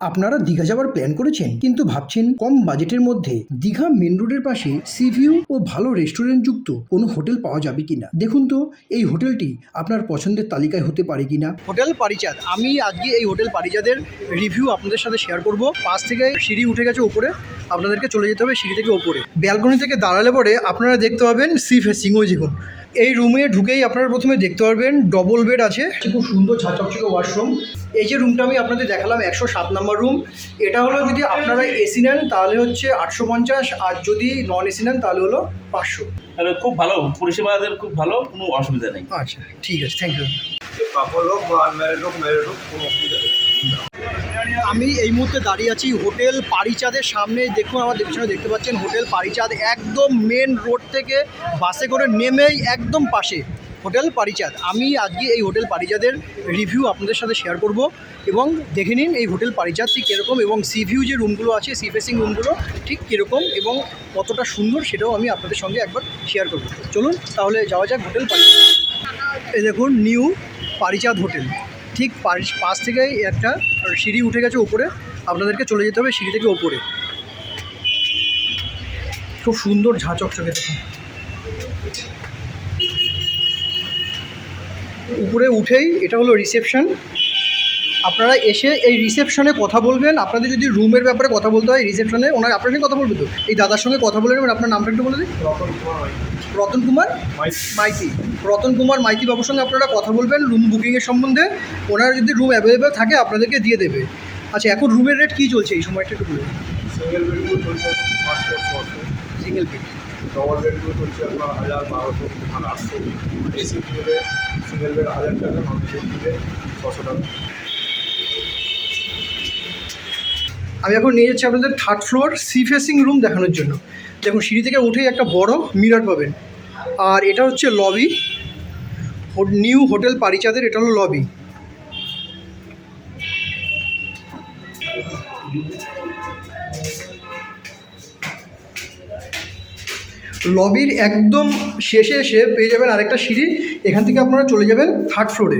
আপনারা দীঘা যাওয়ার প্ল্যান করেছেন কিন্তু ভাবছেন কম বাজেটের মধ্যে দীঘা মেন রোডের পাশে সি ভিউ ও ভালো রেস্টুরেন্ট যুক্ত কোনো হোটেল পাওয়া যাবে কিনা। দেখুন তো এই হোটেলটি আপনার পছন্দের তালিকায় হতে পারে কিনা। হোটেল পারিজাত, আমি আজকে এই হোটেল পারিজাতের রিভিউ আপনাদের সাথে শেয়ার করব। পাশ থেকে সিঁড়ি উঠে গেছে উপরে, আপনাদেরকে চলে যেতে হবে সিঁড়ি থেকে উপরে। ব্যালকনি থেকে দাঁড়ালে পরে আপনারা দেখতে পাবেন সি ফেসিং। ওই দেখুন, এই রুমে ঢুকেই আপনারা প্রথমে দেখতে পারবেন ডবল বেড আছে, খুব সুন্দর ঝাঁচকচকে ওয়াশরুম। এই যে রুমটা আমি আপনাদের দেখালাম 107 নম্বর রুম। এটা হলো যদি আপনারা এসি নেন তাহলে হচ্ছে 850, আর যদি নন এসি নেন তাহলে হলো 500। তাহলে খুব ভালো পরিষেবাদের, খুব ভালো, কোনো অসুবিধা নেই। আচ্ছা ঠিক আছে, থ্যাংক ইউ। কাপড় হোক বা আনম্যারিড হোক মেরিড হোক কোনো অসুবিধা নেই। আমি এই মুহূর্তে দাঁড়িয়ে আছি হোটেল পারিচাঁদের সামনে। দেখুন আমার পিছনে দেখতে পাচ্ছেন হোটেল পারিচাঁদ, একদম মেন রোড থেকে বাসে করে নেমেই একদম পাশে হোটেল পারিচাঁদ। আমি আজকে এই হোটেল পারিচাঁদের রিভিউ আপনাদের সাথে শেয়ার করব এবং দেখে নিন এই হোটেল পারিচাঁদ ঠিক কীরকম এবং সি ভিউ যে রুমগুলো আছে, সি ফেসিং রুমগুলো ঠিক কীরকম এবং কতটা সুন্দর সেটাও আমি আপনাদের সঙ্গে একবার শেয়ার করব। চলুন তাহলে যাওয়া যাক হোটেল পারিচাঁদ। এই দেখুন নিউ পারিচাঁদ হোটেল, ঠিক পাশ থেকেই একটা সিঁড়ি উঠে গেছে উপরে, আপনাদেরকে চলে যেতে হবে সিঁড়ি থেকে ওপরে। খুব সুন্দর ঝাঁচকচকে দেখুন। উপরে উঠেই এটা হলো রিসেপশন। আপনারা এসে এই রিসেপশনে কথা বলবেন। আপনাদের যদি রুমের ব্যাপারে কথা বলতে হয় রিসেপশনে ওনার আপনার সঙ্গে কথা বলবে, তো এই দাদার সঙ্গে কথা বলে নেবেন। আপনার নামটা একটু বলে দিন। রতন কুমার মাইতি। রতন কুমার মাইতি বাবুর সঙ্গে আপনারা কথা বলবেন রুম বুকিংয়ের সম্বন্ধে। ওনারা যদি রুম অ্যাভেলেবেল থাকে আপনাদেরকে দিয়ে দেবে। আচ্ছা, এখন রুমের রেট কী চলছে এই সময়টা একটু বলুন। সিঙ্গেল বেডগুলো চলছে 500-600, সিঙ্গেল বেড। ডবল বেডগুলো চলছে আপনার 1000-1200, 800। এসি নিলে সিঙ্গেল বেড 1000 টাকা, নন এসি নিলে 600 টাকা। আমি এখন নিয়ে যাচ্ছি আপনাদের third floor sea facing room দেখানোর জন্য। দেখুন সিঁড়ি থেকে উঠেই একটা বড় মিরর পাবেন, আর এটা হচ্ছে লবি। নিউ হোটেল পারিচাঁদের এটা হলো লবি। লবির একদম শেষে এসে পেয়ে যাবেন আরেকটা সিঁড়ি, এখান থেকে আপনারা চলে যাবেন থার্ড ফ্লোরে।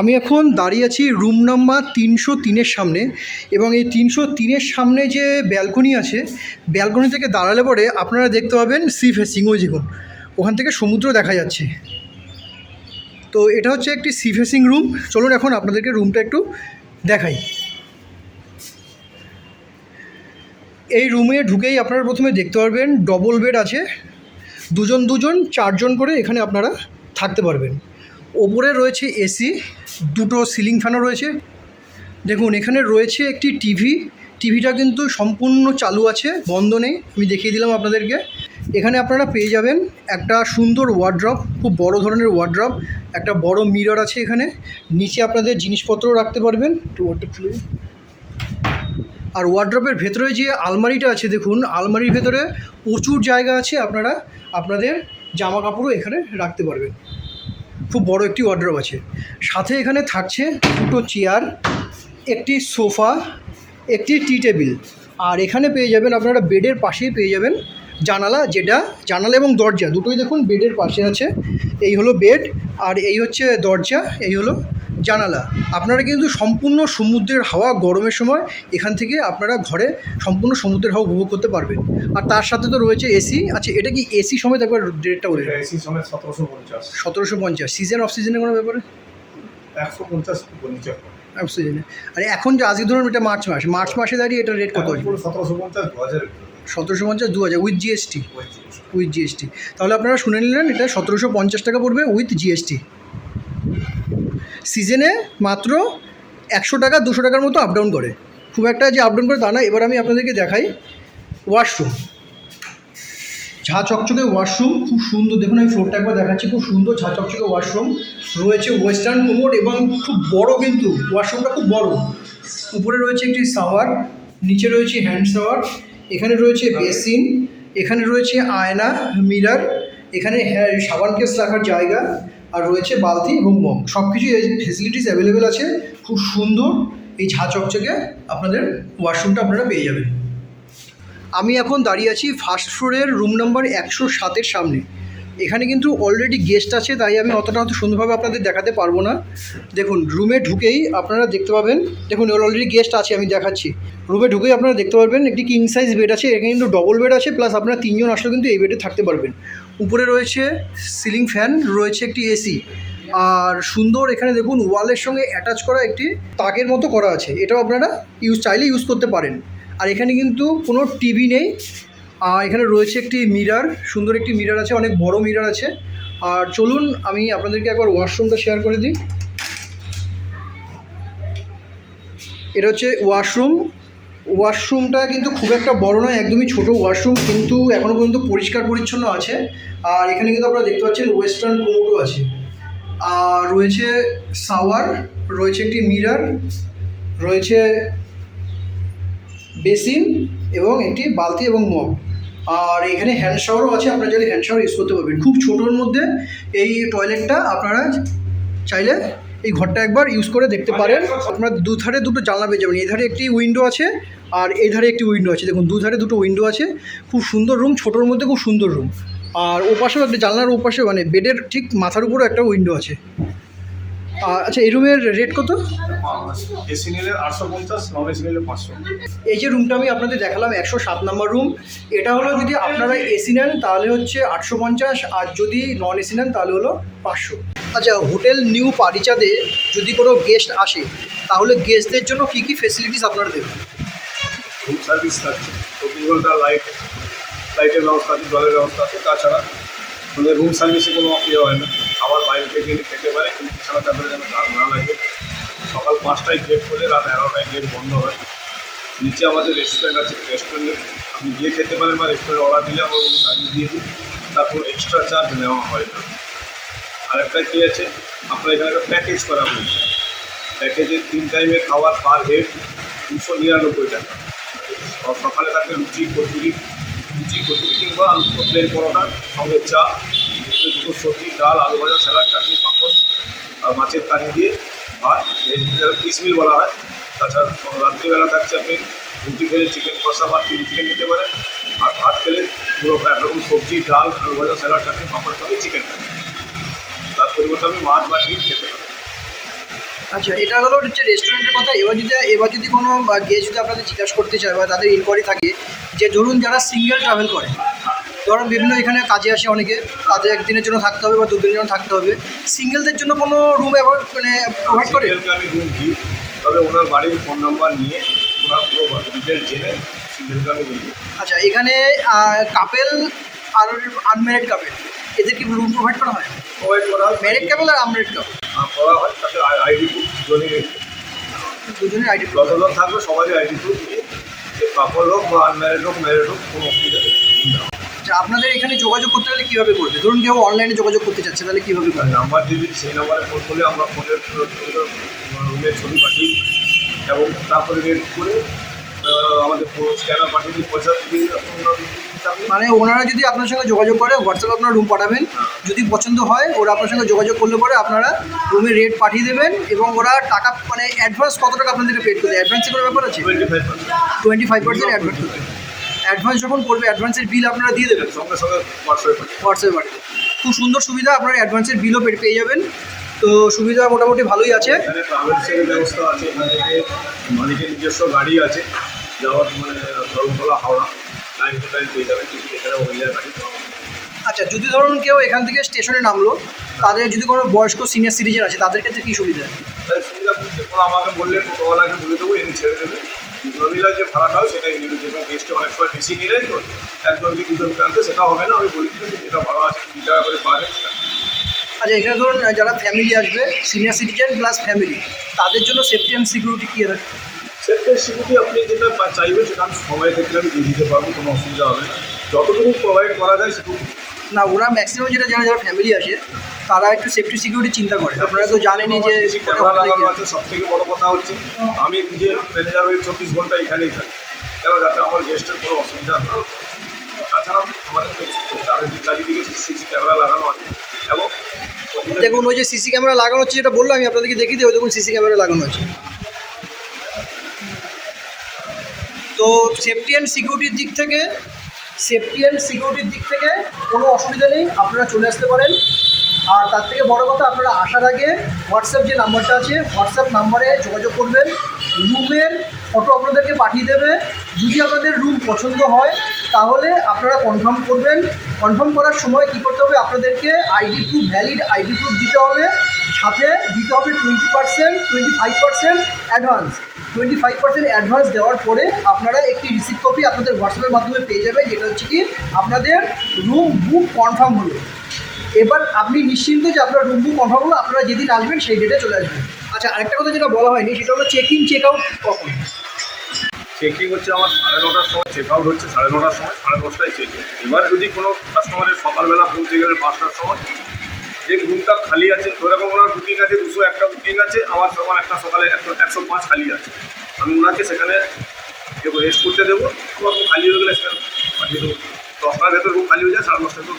আমি এখন দাঁড়িয়ে আছি রুম নাম্বার 303-এর সামনে, এবং এই 303-এর সামনে যে ব্যালকনি আছে, ব্যালকনি থেকে দাঁড়ালে পরে আপনারা দেখতে পাবেন সি ফেসিং। ওই দেখুন, ওখান থেকে সমুদ্র দেখা যাচ্ছে। তো এটা হচ্ছে একটি সি ফেসিং রুম। চলুন এখন আপনাদেরকে রুমটা একটু দেখাই। এই রুমে ঢুকেই আপনারা প্রথমে দেখতে পারবেন ডবল বেড আছে, দুজন 4জন করে এখানে আপনারা থাকতে পারবেন। ওপরে রয়েছে এসি, দুটো সিলিং ফ্যানও রয়েছে। দেখুন এখানে রয়েছে একটি টিভি। টিভিটা কিন্তু সম্পূর্ণ চালু আছে, বন্ধ নেই। আমি দেখিয়ে দিলাম আপনাদেরকে। এখানে আপনারা পেয়ে যাবেন একটা সুন্দর ওয়ার্ড্রপ, খুব বড় ধরনের ওয়ার্ড্রপ। একটা বড় মিরর আছে এখানে, নিচে আপনাদের জিনিসপত্র রাখতে পারবেন। আর ওয়ার্ড্রপের ভেতরে যে আলমারিটা আছে, দেখুন আলমারির ভেতরে প্রচুর জায়গা আছে, আপনারা আপনাদের জামা কাপড়ও এখানে রাখতে পারবেন। খুব বড় একটি ওয়ার্ড্রপ আছে। সাথে এখানে থাকছে দুটো চেয়ার, একটি সোফা, একটি টি টেবিল। আর এখানে পেয়ে যাবেন আপনারা বেডের পাশেই পেয়ে যাবেন জানালা, যেটা জানালা এবং দরজা দুটোই দেখুন বেডের পাশে আছে। এই হলো বেড, আর এই হচ্ছে দরজা, এই হলো জানালা। আপনারা কিন্তু সম্পূর্ণ সমুদ্রের হাওয়া গরমের সময় এখান থেকে আপনারা ঘরে সম্পূর্ণ সমুদ্রের হাওয়া উপভোগ করতে পারবেন। আর তার সাথে তো রয়েছে এসি। আচ্ছা, এটা কি এসি সমেত একবার রেটটা বলে? এসি সমেত 1750। 1750। সিজন অফ সিজনে কোনো ব্যাপারে? 150 নিচে অফ সিজনে। আর এখন যে আজকে ধরুন এটা মার্চ মাসে দাঁড়িয়ে এটা রেট কত আছে? 1750, 2000। 1750, 2000 উইথ জিএসটি। With GST. তাহলে আপনারা শুনে নিলেন, এটা 1750 টাকা পড়বে উইথ জিএসটি। সিজনে মাত্র 100 টাকা 200 টাকার মতো আপ ডাউন করে, খুব একটা যে আপ ডাউন করে তা না। এবার আমি আপনাদেরকে দেখাই ওয়াশরুম। ঝাঁ চকচকে ওয়াশরুম, খুব সুন্দর। দেখুন আমি ফ্লোরটা একবার দেখাচ্ছি, খুব সুন্দর ঝাঁ চকচকে ওয়াশরুম রয়েছে। ওয়েস্টার্ন কোমোড এবং খুব বড়, কিন্তু ওয়াশরুমটা খুব বড়। উপরে রয়েছে একটি শাওয়ার, নিচে রয়েছে হ্যান্ড শাওয়ার, এখানে রয়েছে বেসিন, এখানে রয়েছে আয়না, মিরর, এখানে সাবান কেস রাখার জায়গা, আর রয়েছে বালতি এবং মগ। সব কিছু ফেসিলিটিস অ্যাভেলেবেল আছে। খুব সুন্দর এই ঝাঁ চকচকে আপনাদের ওয়াশরুমটা আপনারা পেয়ে যাবেন। আমি এখন দাঁড়িয়ে আছি ফার্স্ট ফ্লোরের রুম নাম্বার 107-এর সামনে। এখানে কিন্তু অলরেডি গেস্ট আছে, তাই আমি অতটা হয়তো সুন্দরভাবে আপনাদের দেখাতে পারবো না। দেখুন রুমে ঢুকেই আপনারা দেখতে পাবেন, দেখুন অলরেডি গেস্ট আছে, আমি দেখাচ্ছি। রুমে ঢুকেই আপনারা দেখতে পারবেন একটি কিং সাইজ বেড আছে, এখানে কিন্তু ডবল বেড আছে, প্লাস আপনারা 3 জন আসলেও কিন্তু এই বেডে থাকতে পারবেন। উপরে রয়েছে সিলিং ফ্যান, রয়েছে একটি এসি, আর সুন্দর এখানে দেখুন ওয়ালের সঙ্গে অ্যাটাচ করা একটি তাকের মতো করা আছে, এটাও আপনারা চাইলে ইউজ করতে পারেন। আর এখানে কিন্তু কোনো টিভি নেই। আর এখানে রয়েছে একটি মিরর, সুন্দর একটি মিরর আছে, অনেক বড় মিরর আছে। আর চলুন আমি আপনাদেরকে একবার ওয়াশরুমটা শেয়ার করে দিই। এটা হচ্ছে ওয়াশরুমটা কিন্তু খুব একটা বড় নয়, একদমই ছোট ওয়াশরুম, কিন্তু এখনও পর্যন্ত পরিষ্কার পরিচ্ছন্ন আছে। আর এখানে কিন্তু আপনারা দেখতে পাচ্ছেন ওয়েস্টার্ন কোমোডও আছে, আর রয়েছে শাওয়ার, রয়েছে একটি মিরর, রয়েছে বেসিন এবং একটি বালতি এবং মগ। আর এখানে হ্যান্ড শাওয়ারও আছে, আপনারা চাইলে হ্যান্ড শাওয়ার ইউজ করতে পারবেন। খুব ছোটোর মধ্যে এই টয়লেটটা আপনারা চাইলে এই ঘরটা একবার ইউজ করে দেখতে পারেন। আপনারা দুধারে দুটো জানলা পেয়ে যাবেন, এই ধারে একটি উইন্ডো আছে আর এই ধারে একটি উইন্ডো আছে। দেখুন দুধারে দুটো উইন্ডো আছে, খুব সুন্দর রুম, ছোটোর মধ্যে খুব সুন্দর রুম। আর ওপাশেও একটা জানলার ওপাশে মানে বেডের ঠিক মাথার উপরেও একটা উইন্ডো আছে। আচ্ছা, এই রুমের রেট কত? এসি নিলে 850, নন এসি নিলে 500। এই যে রুমটা আমি আপনাদের দেখালাম 107 নম্বর রুম, এটা হলো যদি আপনারা এসি নেন তাহলে হচ্ছে 850, আর যদি নন এসি নেন তাহলে হলো 500। আচ্ছা, হোটেল নিউ পারিচাঁদে যদি কোনো গেস্ট আসে তাহলে গেস্টদের জন্য কী কী ফেসিলিটিস আপনারা দেবেন? রুম সার্ভিস থাকছে, 24 ঘন্টা লাইটের ব্যবস্থা আছে, জলের ব্যবস্থা আছে। তাছাড়া আমাদের রুম সার্ভিসে কোনো ইয়ে হয় না, খাবার বাইরে থেকে এনে খেতে পারে, কিন্তু বিছানা চাদরে যেন দাগ না লাগে। সকাল 5টায় গেট খোলে, রাত 11টায় গেট বন্ধ হয়। নিচে আমাদের রেস্টুরেন্ট আছে, রেস্টুরেন্টে আপনি গিয়ে খেতে পারেন বা রেস্টুরেন্ট অর্ডার দিলে আমরা রুম সার্ভিস দিয়ে দিই, তারপর এক্সট্রা চার্জ নেওয়া হয় না। আরেকটা কী আছে, আপনার এখানে একটা প্যাকেজ করা হয়েছে, প্যাকেজে 3 টাইমে খাওয়ার পার হেড 299 টাকা। সকালে থাকে লুচি কচুরি কিংবা প্লেন পরোটা, সঙ্গে চা, দুটো সবজি, ডাল, আলু ভাজা, স্যালাড, চাটনি, পাঁপড় আর মাছের কারি দিয়ে ভাত, পিস মিল বলা হয়। তাছাড়া রাত্রিবেলা থাকছে আপনি রুটি খেলে চিকেন কষা বা চিলি চিকেন নিতে পারেন, আর ভাত খেলে পুরো একরকম সবজি, ডাল, আলু ভাজা, স্যালাড, চাটনি, পাঁপড় সঙ্গে চিকেন থাকে। তার পরিবর্তে আপনি মাছ বা ডিম খেতে পারেন। আচ্ছা, এটা হলো হচ্ছে রেস্টুরেন্টের কথা। এবার যদি কোনো গেস্ট যদি আপনাদের জিজ্ঞাসা করতে চায় বা তাদের ইনকোয়ারি থাকে যে ধরুন যারা সিঙ্গেল ট্রাভেল করে, ধরুন বিভিন্ন এখানে কাজে আসে অনেকে, তাদের একদিনের জন্য থাকতে হবে বা দুদিনের জন্য থাকতে হবে, সিঙ্গেলদের জন্য কোনো রুম মানে প্রোভাইড করে? আমি রুম দিই, তবে ওনার বাড়ির ফোন নাম্বার নিয়ে ওনার পুরো ডিটেল জেনে সিঙ্গেলকে আমি দিই। আচ্ছা, এখানে কাপেল আর আনম্যারিড কাপেল এদের কি রুম প্রোভাইড করা হয়? প্রোভাইড করা হয়, ম্যারিড কাপেল আর আনম্যারিড কাপেল করা হয়। তাতে আইডি প্রুফ দুজনের আইডি প্রুফ। যতজন থাকবে সবারই আইডি প্রুফ দিয়ে, যে কাপল হোক বা আনম্যারিড হোক ম্যারিড হোক কোনো অসুবিধা নেই। আচ্ছা, আপনাদের এখানে যোগাযোগ করতে গেলে কীভাবে করবে? ধরুন কেউ অনলাইনে যোগাযোগ করতে চাচ্ছে তাহলে কীভাবে করবে? নাম্বার দিবি, সেই নাম্বারে ফোন করলে আমরা ফোনের রুমের ছবি পাঠিয়ে এবং তারপরে রেড করে আমাদের স্ক্যানার পাঠিয়ে দিই, পয়সা দিয়ে মানে ওনারা যদি আপনার সঙ্গে যোগাযোগ করে হোয়াটসঅ্যাপে আপনার রুম পাঠাবেন, যদি পছন্দ হয় ওরা আপনার সঙ্গে যোগাযোগ করলে পরে আপনারা রুমের রেট পাঠিয়ে দেবেন এবং ওরা টাকা মানে অ্যাডভান্স কত টাকা আপনাদেরকে পেড করে? অ্যাডভান্সের কোনো ব্যাপার আছে? 25% অ্যাডভান্স করবে। অ্যাডভান্স যখন করবে অ্যাডভান্সের বিল আপনারা দিয়ে দেবেন সঙ্গে সঙ্গে হোয়াটসঅ্যাপে পাঠিয়ে। খুব সুন্দর সুবিধা, আপনারা অ্যাডভান্সের বিলও পেয়ে যাবেন। তো সুবিধা মোটামুটি ভালোই আছে। এখানে ট্রাভেলসের ব্যবস্থা আছে, এখান থেকে মালিকের নিজস্ব গাড়ি আছে যাওয়ার, মানে Dharmatala Howrah time to time পেয়ে যাবেন, কিন্তু এখানে মহিলার গাড়ি। আচ্ছা, যদি ধরুন কেউ এখান থেকে স্টেশনে নামলো, তাদের যদি কোনো বয়স্ক সিনিয়র সিটিজেন আছে তাদের ক্ষেত্রে কী সুবিধা? তাই সুবিধা বুঝতে কোনো আমাকে বললে টোটোওয়ালাকে বলে দেবো, এনে ছেড়ে দেবে। মহিলার যে ভাড়াটা হয় সেটাই নিয়ে দেবে। গেস্টে অনেক সময় বেশি নিলে তো একদম কি দুজন আনতে সেটা হবে না, আমি বলি যেটা ভাড়া আছে 2 টাকা করে পাবে। আচ্ছা, এখানে ধরুন যারা ফ্যামিলি আসবে, সিনিয়র সিটিজেন প্লাস ফ্যামিলি, তাদের জন্য সেফটি অ্যান্ড সিকিউরিটি কী আছে? সেফটি সিকিউরিটি আপনি যেটা চাইবেন সেটা আমি সময় ক্ষেত্রে আমি দিয়ে দিতে পারবো, কোনো অসুবিধা হবে না। যতটুকু প্রোভাইড করা যায় সেটুকু। না, ওরা ম্যাক্সিমাম যারা ফ্যামিলি আসে তারা একটু সেফটি সিকিউরিটি চিন্তা করে। আপনারা তো জানেনই যে ক্যামেরা লাগানো আছে। সব থেকে বড় কথা হচ্ছে আমি নিজে ম্যানেজার হয়ে 24 ঘন্টা এখানেই থাকি, কেন যাতে আমার গেস্টের কোনো অসুবিধা না হয়। তাছাড়া আমাদের চারিদিকে সিসি ক্যামেরা লাগানো আছে এবং দেখুন ওই যে সিসি ক্যামেরা লাগানো হচ্ছে যেটা বললো আমি আপনাদেরকে দেখিয়ে দিই, ওই দেখুন সিসি ক্যামেরা লাগানো আছে। তো সেফটি অ্যান্ড সিকিউরিটির দিক থেকে কোনো অসুবিধা নেই, আপনারা চলে আসতে পারেন। আর তার থেকে বড় কথা, আপনারা আসার আগে হোয়াটসঅ্যাপ যে নাম্বারটা আছে, হোয়াটসঅ্যাপ নাম্বারে যোগাযোগ করবেন। রুমের ফটো আপনাদেরকে পাঠিয়ে দেবে। যদি আপনাদের রুম পছন্দ হয় তাহলে আপনারা কনফার্ম করবেন। কনফার্ম করার সময় কী করতে হবে, আপনাদেরকে ভ্যালিড আইডি প্রুফ দিতে হবে। সাথে দিতে হবে 25% অ্যাডভান্স। 25% অ্যাডভান্স দেওয়ার পরে আপনারা একটি রিসিপ্ট কপি আপনাদের হোয়াটসঅ্যাপের মাধ্যমে পেয়ে যাবেন, যেটা হচ্ছে কি আপনাদের রুম বুক কনফার্ম হলো। এবার আপনি নিশ্চিন্ত যে আপনার রুম বুক কনফার্ম হলো, আপনারা যেদিন আসবেন সেই ডেটে চলে আসবেন। আচ্ছা, আরেকটা কথা যেটা বলা হয়নি, সেটা হলো চেক ইন চেক আউট কখন? চেকিং হচ্ছে আমার 9:30টার সময়, চেক আউট হচ্ছে 9:30টার সময়, 10:30টায় চেকিং। এবার যদি কোনো কাস্টমারের সকালবেলা পৌঁছে গেলে 5টার সময়, যে রুমটা খালি আছে, ওরকম ওনার বুকিং আছে 201টা বুকিং আছে, আমার সকাল একটা সকালে 105 খালি আছে, আমি ওনাকে সেখানে রেস্ট করতে দেবো। তোমার খালি হয়ে গেলে সেখানে পাঠিয়ে দেবো। 10টার ভেতর রুম খালি হয়ে যায়, 10:30টার ভেতর।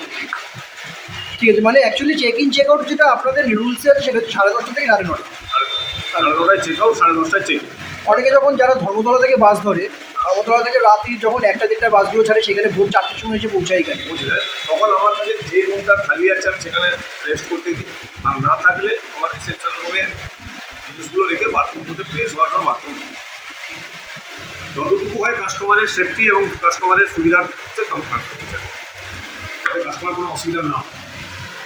ঠিক আছে, মানে actually check in check out যেটা আপনাদের রুলসে আছে সেটা হচ্ছে 10:30 থেকে 9:30। 9:30টায় চেক আউট, 10:30টায় চেক। অনেকে যখন যারা ধর্মতলা থেকে বাস ধরে, ধর্মতলা থেকে রাত্রি যখন 1টা-1:30টার বাসগুলো ছাড়ে, সেখানে ভোর 4টার সময় এসে পৌঁছায় এখানে। বুঝে যায় তখন আমার কাছে যে রুমটা খালি আছে আমি সেখানে রেস্ট করতে দিই। আর না থাকলে আমার রিসেপশন রুমে জিনিসগুলো রেখে বাথরুমগুলোতে ফ্রেশ হওয়ার পর বাথরুম যতটুকু হয় কাস্টমারের সেফটি এবং কাস্টমারের সুবিধার্থে কাস্টমার কোনো অসুবিধা না হয়।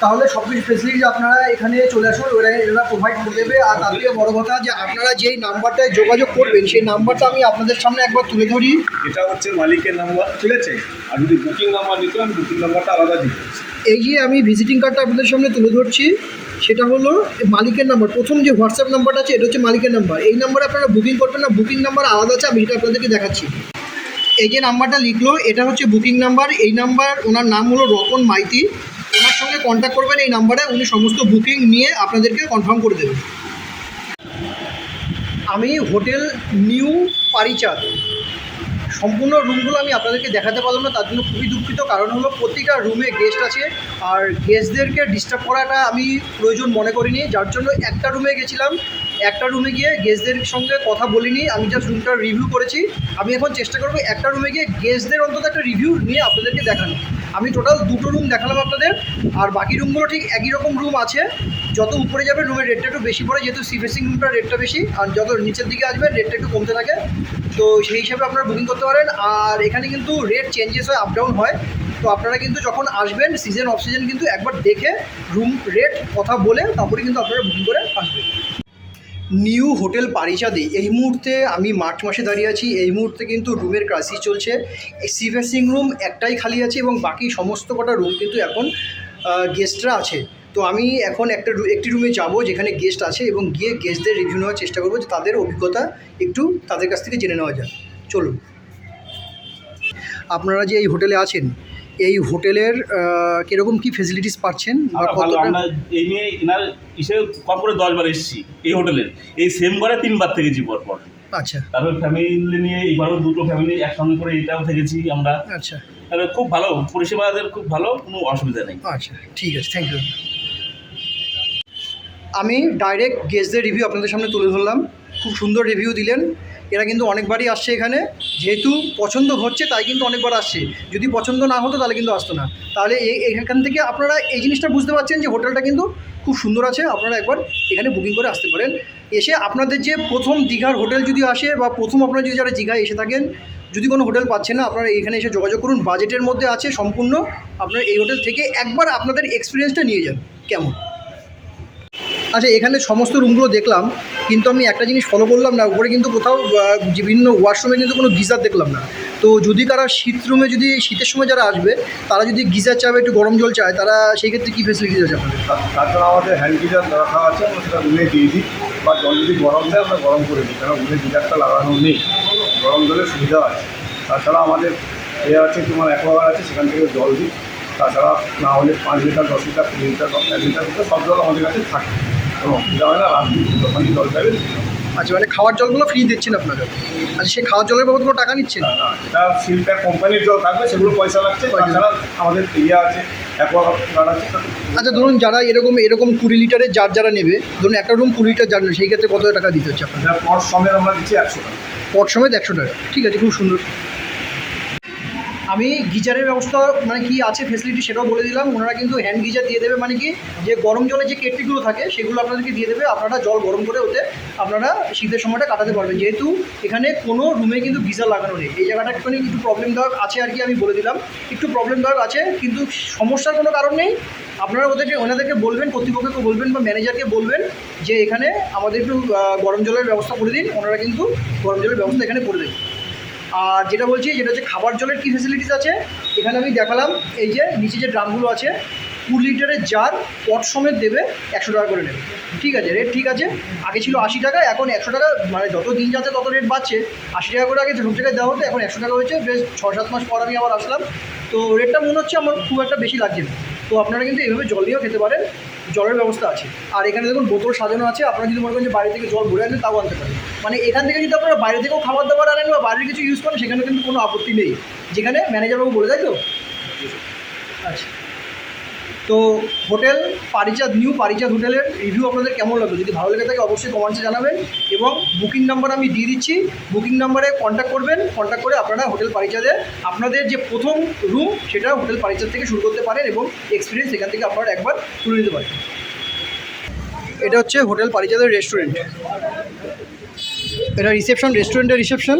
তাহলে সব কিছু ফেসিলিটিস আপনারা এখানে চলে আসুন, এরা প্রোভাইড করে দেবে। আর তার থেকে বড় কথা যে আপনারা যেই নাম্বারটায় যোগাযোগ করবেন, সেই নাম্বারটা আমি আপনাদের সামনে একবার তুলে ধরি। এটা হচ্ছে মালিকের নাম্বার, ঠিক আছে? আর যদি বুকিং নাম্বার দিতে হয়, বুকিং নাম্বারটা আলাদা দিতে হচ্ছে। এই যে আমি ভিজিটিং কার্ডটা আপনাদের সামনে তুলে ধরছি, সেটা হলো মালিকের নাম্বার। প্রথম যে হোয়াটসঅ্যাপ নাম্বারটা আছে, এটা হচ্ছে মালিকের নাম্বার। এই নাম্বারে আপনারা বুকিং করবেন না, বুকিং নাম্বার আলাদা আছে, আমি এটা আপনাদেরকে দেখাচ্ছি। এই যে নাম্বারটা লিখলো, এটা হচ্ছে বুকিং নাম্বার। এই নাম্বার, ওনার নাম হলো রতন মাইতি। ওনার সঙ্গে কন্ট্যাক্ট করবেন এই নাম্বারে, উনি সমস্ত বুকিং নিয়ে আপনাদেরকে কনফার্ম করে দেবেন। আমি হোটেল নিউ পারিচাঁদ সম্পূর্ণ রুমগুলো আমি আপনাদেরকে দেখাতে পারলাম না, তার জন্য খুবই দুঃখিত। কারণ হলো প্রতিটা রুমে গেস্ট আছে, আর গেস্টদেরকে ডিস্টার্ব করাটা আমি প্রয়োজন মনে করিনি, যার জন্য একটা রুমে গেছিলাম। একটা রুমে গিয়ে গেস্টদের সঙ্গে কথা বলিনি, আমি জাস্ট রুমটা রিভিউ করেছি। আমি এখন চেষ্টা করবো একটা রুমে গিয়ে গেস্টদের অন্তত একটা রিভিউ নিয়ে আপনাদেরকে দেখানো। আমি টোটাল 2টো রুম দেখালাম আপনাদের, আর বাকি রুমগুলো ঠিক একই রকম রুম আছে। যত উপরে যাবে রুমের রেটটা একটু বেশি পড়ে, যেহেতু সি ফেসিং রুমটার রেটটা বেশি, আর যত নিচের দিকে আসবেন রেটটা একটু কমতে থাকে। তো সেই হিসাবে আপনারা বুকিং করতে পারেন। আর এখানে কিন্তু রেট চেঞ্জেস হয়, আপ ডাউন হয়। তো আপনারা কিন্তু যখন আসবেন, সিজন অফ সিজন কিন্তু একবার দেখে রুম রেট কথা বলে তারপরে কিন্তু আপনারা বুকিং করে আসবেন। নিউ হোটেল পারিচাঁদে এই মুহূর্তে আমি মার্চ মাসে দাঁড়িয়ে আছি। এই মুহূর্তে কিন্তু রুমের ক্রাইসিস চলছে। সি ফেসিং রুম একটাই খালি আছে এবং বাকি সমস্ত কটা রুম কিন্তু এখন গেস্টরা আছে। তো আমি এখন একটি রুমে যাব যেখানে গেস্ট আছে, এবং গিয়ে গেস্টদের রিভিউ নেওয়ার চেষ্টা করবো, যে তাদের অভিজ্ঞতা একটু তাদের কাছ থেকে জেনে নেওয়া যায়। চলুন। আপনারা যে এই হোটেলে আছেন, এই হোটেলের কীরকম কী ফেসিলিটিস পাচ্ছেন? আমরা এই নিয়ে এনার কম করে 10 বার এসেছি এই হোটেলের। এই সেম ঘরে 3 বার থেকেছি পরপর। আচ্ছা। তারপর ফ্যামিলি নিয়ে এইবারও 2টো ফ্যামিলি একসঙ্গে করে এটাও থেকেছি আমরা। আচ্ছা, তাহলে খুব ভালো পরিষেবাদের, খুব ভালো, কোনো অসুবিধা নেই। আচ্ছা, ঠিক আছে, থ্যাংক ইউ। আমি ডাইরেক্ট গেস্টদের রিভিউ আপনাদের সামনে তুলে ধরলাম। খুব সুন্দর রিভিউ দিলেন। এরা কিন্তু অনেকবারই আসছে এখানে, যেহেতু পছন্দ হচ্ছে তাই কিন্তু অনেকবার আসছে। যদি পছন্দ না হতো তাহলে কিন্তু আসতো না। তাহলে এখান থেকে আপনারা এই জিনিসটা বুঝতে পারছেন যে হোটেলটা কিন্তু খুব সুন্দর আছে। আপনারা একবার এখানে বুকিং করে আসতে পারেন। এসে আপনাদের যে প্রথম দীঘার হোটেল যদি আসে, বা প্রথম আপনারা যদি যারা দীঘায় এসে থাকেন, যদি কোনো হোটেল পাচ্ছেন না, আপনারা এখানে এসে যোগাযোগ করুন। বাজেটের মধ্যে আছে সম্পূর্ণ। আপনারা এই হোটেল থেকে একবার আপনাদের এক্সপিরিয়েন্সটা নিয়ে যান কেমন। আচ্ছা, এখানে সমস্ত রুমগুলো দেখলাম, কিন্তু আমি একটা জিনিস ফলো করলাম না, উপরে কিন্তু কোথাও বিভিন্ন ওয়াশরুমে কিন্তু কোনো গিজার দেখলাম না। তো যদি কারা শীতের সময় যারা আসবে, তারা যদি গিজার চাবে, একটু গরম জল চায়, তারা সেই ক্ষেত্রে কী ফেসিলিটিস আছে আপনাদের? তার জন্য আমাদের হ্যান্ড গিজার রাখা আছে, আমরা সেটা রুমে দিয়ে দিই। বা জল যদি গরম দেয় আমরা গরম করে দিই, কারণ রুমে গিজারটা লাগানো নেই, গরম জলের সুবিধা আছে। তাছাড়া আমাদের আছে তোমার অ্যাকোয়াগার্ড আছে, সেখান থেকে জল দিই। তাছাড়া না হলে 5 লিটার 10 লিটার 3 লিটার 1 লিটার সব জল আমাদের কাছে থাকে, কোনো অসুবিধা হয় না। রাত্রি যখন জল পাবেন। আচ্ছা, মানে খাওয়ার জলগুলো ফ্রি দিচ্ছেন আপনারা? আচ্ছা, সেই খাওয়ার জলের বাবদ কোনো টাকা নিচ্ছেন? না, এটা সিলপ্যাক কোম্পানির জল থাকবে, সেগুলো পয়সা লাগছে। তাছাড়া আমাদের আছে অ্যাকোয়াগার্ড আছে। আচ্ছা, ধরুন যারা এরকম 20 লিটারের যারা নেবে, ধরুন একটা রুম 20 লিটার জার নেবে, সেই ক্ষেত্রে কত টাকা দিতে হচ্ছে আপনাদের? পর সমেত আমরা দিচ্ছি 100 টাকা। পট সমেত 100 টাকা। ঠিক আছে, খুব সুন্দর। আমি গিজারের ব্যবস্থা মানে কি আছে ফেসিলিটি সেটাও বলে দিলাম। ওনারা কিন্তু হ্যান্ড গিজার দিয়ে দেবে, মানে কি যে গরম জলে যে কেটলিগুলো থাকে সেগুলো আপনাদেরকে দিয়ে দেবে, আপনারা জল গরম করে ওতে আপনারা শীতের সময়টা কাটাতে পারবেন। যেহেতু এখানে কোনো রুমে কিন্তু গিজার লাগানো নেই, এই জায়গাটা একটুখানি একটু প্রবলেমদায়ক আছে আর কি, আমি বলে দিলাম একটু প্রবলেমদায়ক আছে, কিন্তু সমস্যার কোনো কারণ নেই। আপনারা ওনাদেরকে বলবেন, কর্তৃপক্ষকে বলবেন বা ম্যানেজারকে বলবেন যে এখানে আমাদের একটু গরম জলের ব্যবস্থা করে দিন, ওনারা কিন্তু গরম জলের ব্যবস্থা এখানে করে দেন। আর যেটা বলছি যেটা হচ্ছে খাবার জলের কী ফেসিলিটিস আছে এখানে আমি দেখালাম। এই যে নিচে যে ড্রামগুলো আছে 2 লিটারের জার পট সমেত দেবে, 100 টাকা করে নেবে। ঠিক আছে, রেট ঠিক আছে। আগে ছিল 80 টাকা, এখন 100 টাকা, মানে যত দিন যাচ্ছে তত রেট বাড়ছে। 80 টাকা করে আগে সব জায়গায় দেওয়া হতো, এখন 100 টাকা হয়েছে। বেশ 6-7 মাস পর আমি আবার আসলাম, তো রেটটা মনে হচ্ছে আমার খুব একটা বেশি লাগছে না। তো আপনারা কিন্তু এইভাবে জল দিয়েও খেতে পারেন, জলের ব্যবস্থা আছে। আর এখানে দেখুন বোতল সাজানো আছে, আপনারা যদি মনে করেন যে বাইরে থেকে জল ভরে আনবেন তাও আনতে পারেন। মানে এখান থেকে যদি আপনারা বাইরে থেকেও খাবার দাবার আনেন বা বাইরের কিছু ইউজ করেন সেখানে কিন্তু কোনো আপত্তি নেই, যেখানে ম্যানেজারবাবু বলে দেয়। তো আচ্ছা, তো হোটেল পারিজাত, নিউ পারিজাত হোটেলের রিভিউ আপনাদের কেমন লাগলো? যদি ভালো লেগে থাকে অবশ্যই কমেন্টসে জানাবেন, এবং বুকিং নাম্বার আমি দিয়ে দিচ্ছি, বুকিং নাম্বারে কন্ট্যাক্ট করবেন। কন্ট্যাক্ট করে আপনারা হোটেল পারিজাতে আপনাদের যে প্রথম রুম সেটা হোটেল পারিজাত থেকে শুরু করতে পারেন, এবং এক্সপিরিয়েন্স এখান থেকে আপনারা একবার তুলে নিতে পারেন। এটা হচ্ছে হোটেল পারিজাতের রেস্টুরেন্ট, এটা রিসেপশন, রেস্টুরেন্টের রিসেপশন।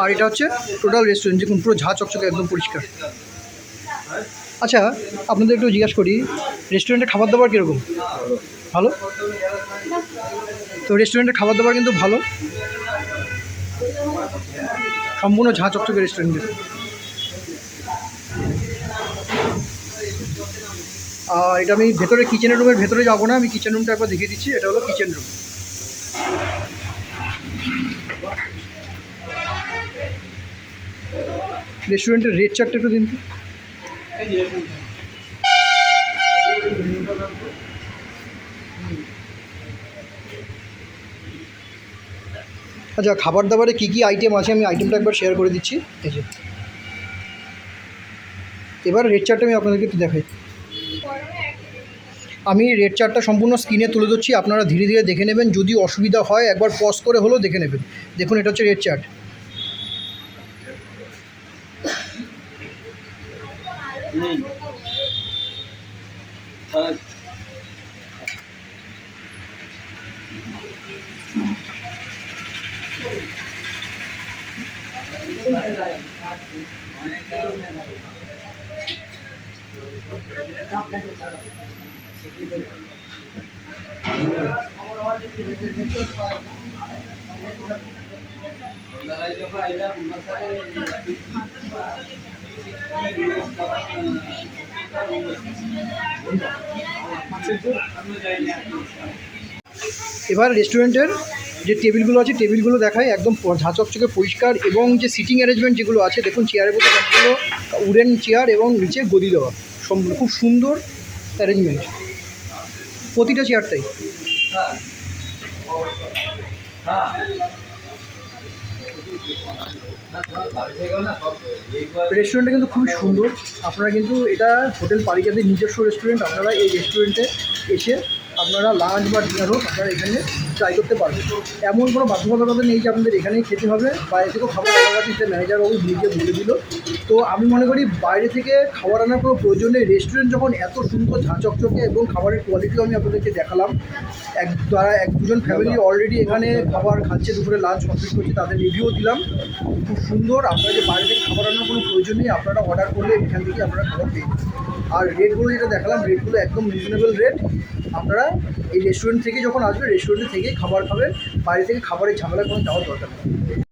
আর এটা হচ্ছে টোটাল রেস্টুরেন্ট, দেখুন পুরো ঝাঁ চকচকে একদম পরিষ্কার। আচ্ছা, আপনাদের একটু জিজ্ঞাসা করি, রেস্টুরেন্টের খাবার দাবার কীরকম? ভালো। তো রেস্টুরেন্টের খাবার দাবার কিন্তু ভালো, সম্পূর্ণ ঝাঁ চকচকে রেস্টুরেন্টের। আর এটা আমি ভেতরে কিচেনের রুমের ভেতরে যাবো না, আমি কিচেন রুমটা একবার দেখিয়ে দিচ্ছি। এটা হলো কিচেন রুম। রেস্টুরেন্টের রেট চার্টটা একটু দিন। আচ্ছা, খাবার দাবারে কী কী আইটেম আছে আমি আইটেমটা একবার শেয়ার করে দিচ্ছি। এই যে এবার রেট চার্টটা আমি আপনাদেরকে একটু দেখাই। আমি রেট চার্টটা সম্পূর্ণ স্ক্রিনে তুলে ধরছি, আপনারা ধীরে ধীরে দেখে নেবেন। যদি অসুবিধা হয় একবার পজ করে হলেও দেখে নেবেন। দেখুন, এটা হচ্ছে রেট চার্ট। এবার রেস্টুরেন্টের যে টেবিলগুলো আছে টেবিলগুলো দেখায়, একদম ঝাঁ চকচকে পরিষ্কার, এবং যে সিটিং অ্যারেঞ্জমেন্ট যেগুলো আছে দেখুন, চেয়ারের মধ্যে অনেকগুলো উডেন চেয়ার এবং নিচে গদি দেওয়া, খুব সুন্দর অ্যারেঞ্জমেন্ট প্রতিটা চেয়ারটাই। রেস্টুরেন্টটা কিন্তু খুবই সুন্দর। আপনারা কিন্তু এটা হোটেল পারিজাতের নিজস্ব রেস্টুরেন্ট, আপনারা এই রেস্টুরেন্টে এসে আপনারা লাঞ্চ বা ডিনার হোক আপনারা এখানে ট্রাই করতে পারবেন। এমন কোনো বাধ্যবাধকতা নেই যে আপনাদের এখানেই খেতে হবে, বাইরে থেকেও খাবার অর্ডার দিতে ম্যানেজারবাবু নিজে বলে দিল। তো আমি মনে করি বাইরে থেকে খাবার আনার কোনো প্রয়োজন নেই। রেস্টুরেন্ট যখন এত সুন্দর ঝাঁ চকচকে, এবং খাবারের কোয়ালিটিও আমি আপনাদেরকে দেখালাম। এক দুজন ফ্যামিলি অলরেডি এখানে খাবার খাচ্ছে, দুপুরে লাঞ্চ কমপ্লিট করছে, তাদের রিভিউ দিলাম, খুব সুন্দর। আপনারা যে বাইরে থেকে খাবার আনার কোনো প্রয়োজন নেই, আপনারা অর্ডার করলে এখান থেকে আপনারা খাবার পেয়ে যাবেন। আর রেটগুলো যেটা দেখালাম, রেটগুলো একদম রিজনেবল রেট। আপনারা এই রেস্টুরেন্ট থেকে যখন আসবেন, রেস্টুরেন্ট থেকেই খাবার খাবেন, বাইরে থেকে খাবারের ঝামেলা কোনো যাওয়ার দরকার নেই।